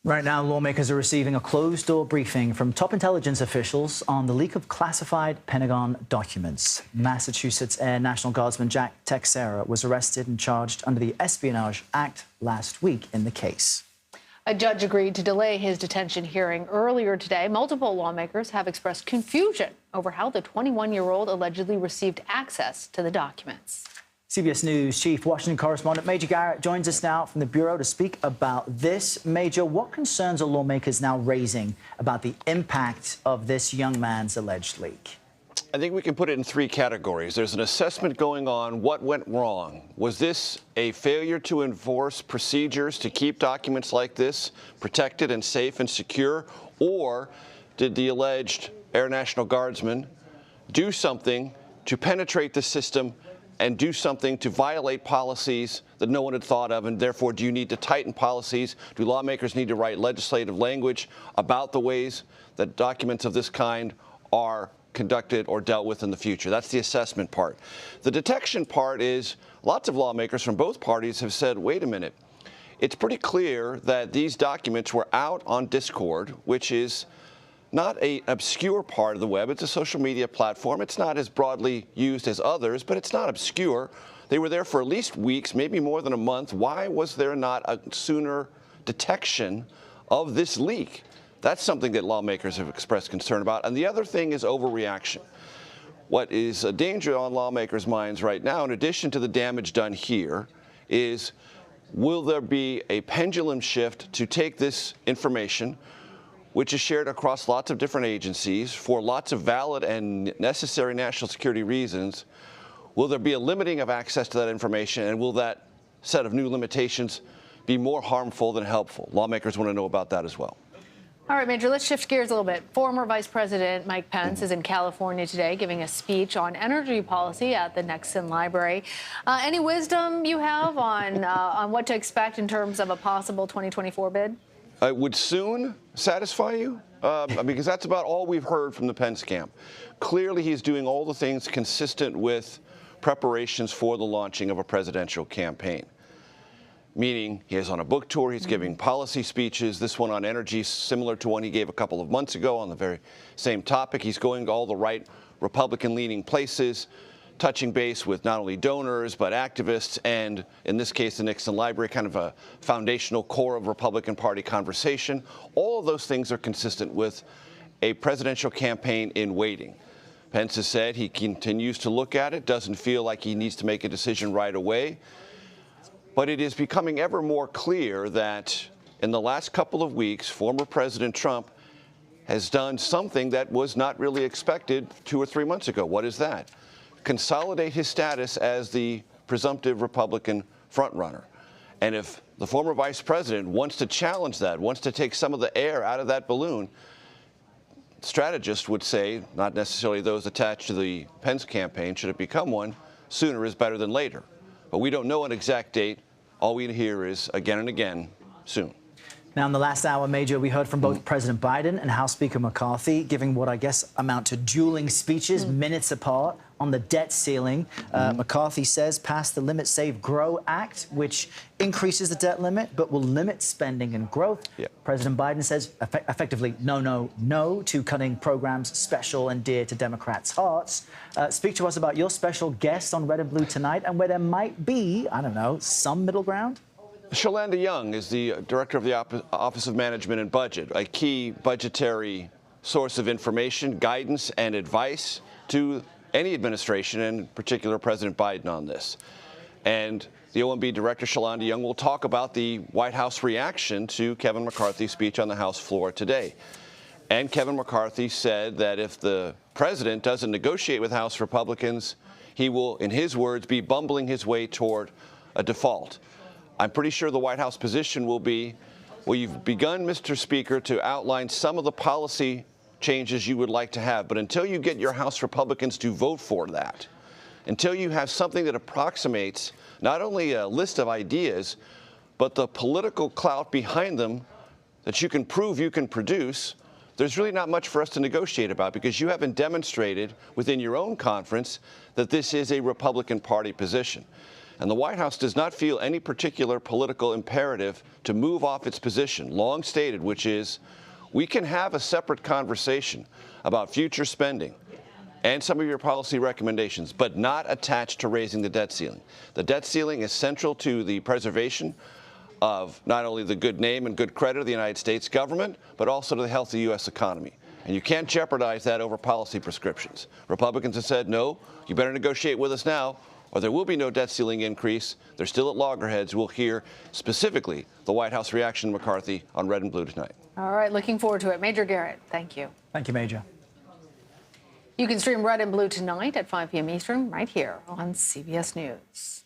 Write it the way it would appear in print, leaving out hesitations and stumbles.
Right now, lawmakers are receiving a closed-door briefing from top intelligence officials on the leak of classified Pentagon documents. Massachusetts Air National Guardsman Jack Teixeira was arrested and charged under the Espionage Act last week in the case. A judge agreed to delay his detention hearing earlier today. Multiple lawmakers have expressed confusion over how the 21-year-old allegedly received access to the documents. CBS News Chief Washington correspondent Major Garrett joins us now from the Bureau to speak about this. Major, what concerns are lawmakers now raising about the impact of this young man's alleged leak? I think we can put it in three categories. There's an assessment going on. What went wrong? Was this a failure to enforce procedures to keep documents like this protected and safe and secure? Or did the alleged Air National Guardsman do something to penetrate the system and do something to violate policies that no one had thought of, and therefore do you need to tighten policies? Do lawmakers need to write legislative language about the ways that documents of this kind are conducted or dealt with in the future? That's the assessment part. The detection part is lots of lawmakers from both parties have said, wait a minute, it's pretty clear that these documents were out on Discord, which is not an obscure part of the web. It's a social media platform. It's not as broadly used as others, but it's not obscure. They were there for at least weeks, maybe more than a month. Why was there not a sooner detection of this leak? That's something that lawmakers have expressed concern about. And the other thing is overreaction. What is a danger on lawmakers' minds right now, in addition to the damage done here, is will there be a pendulum shift to take this information, which is shared across lots of different agencies for lots of valid and necessary national security reasons? Will there be a limiting of access to that information, and will that set of new limitations be more harmful than helpful? Lawmakers want to know about that as well. All right, Major, let's shift gears a little bit. Former Vice President Mike Pence is in California today giving a speech on energy policy at the Nixon Library. Any wisdom you have on what to expect in terms of a possible 2024 bid? Would soon satisfy you? Because that's about all we've heard from the Pence camp. Clearly, he's doing all the things consistent with preparations for the launching of a presidential campaign. Meaning, he is on a book tour, he's giving policy speeches, this one on energy, similar to one he gave a couple of months ago on the very same topic. He's going to all the right Republican-leaning places, touching base with not only donors, but activists, and in this case, the Nixon Library, kind of a foundational core of Republican Party conversation. All of those things are consistent with a presidential campaign in waiting. Pence has said he continues to look at it, doesn't feel like he needs to make a decision right away. But it is becoming ever more clear that in the last couple of weeks, former President Trump has done something that was not really expected 2 or 3 months ago. What is that? Consolidate his status as the presumptive Republican frontrunner. And if the former vice president wants to challenge that, wants to take some of the air out of that balloon, strategists would say, not necessarily those attached to the Pence campaign, should it become one, sooner is better than later. But we don't know an exact date. All we hear is again and again, soon. Now, in the last hour, Major, we heard from both President Biden and House Speaker McCarthy giving what I guess amount to dueling speeches minutes apart on the debt ceiling. McCarthy says pass the Limit, Save, Grow Act, which increases the debt limit but will limit spending and growth. President Biden says effectively no to cutting programs special and dear to Democrats' hearts. Speak to us about your special guest on Red and Blue tonight and where there might be, I don't know, some middle ground. Shalanda Young is the director of the Office of Management and Budget, a key budgetary source of information, guidance, and advice to any administration, and in particular President Biden on this. And the OMB director, Shalanda Young, will talk about the White House reaction to Kevin McCarthy's speech on the House floor today. And Kevin McCarthy said that if the president doesn't negotiate with House Republicans, he will, in his words, be bumbling his way toward a default. I'm pretty sure the White House position will be, well, you've begun, Mr. Speaker, to outline some of the policy changes you would like to have, but until you get your House Republicans to vote for that, until you have something that approximates not only a list of ideas, but the political clout behind them that you can prove you can produce, there's really not much for us to negotiate about, because you haven't demonstrated within your own conference that this is a Republican Party position. And the White House does not feel any particular political imperative to move off its position, long stated, which is we can have a separate conversation about future spending and some of your policy recommendations, but not attached to raising the debt ceiling. The debt ceiling is central to the preservation of not only the good name and good credit of the United States government, but also to the health of the U.S. economy. And you can't jeopardize that over policy prescriptions. Republicans have said, no, you better negotiate with us now, or there will be no debt ceiling increase. They're still at loggerheads. We'll hear specifically the White House reaction to McCarthy on Red and Blue tonight. All right, looking forward to it. Major Garrett, thank you. Thank you, Major. You can stream Red and Blue tonight at 5 p.m. Eastern right here on CBS News.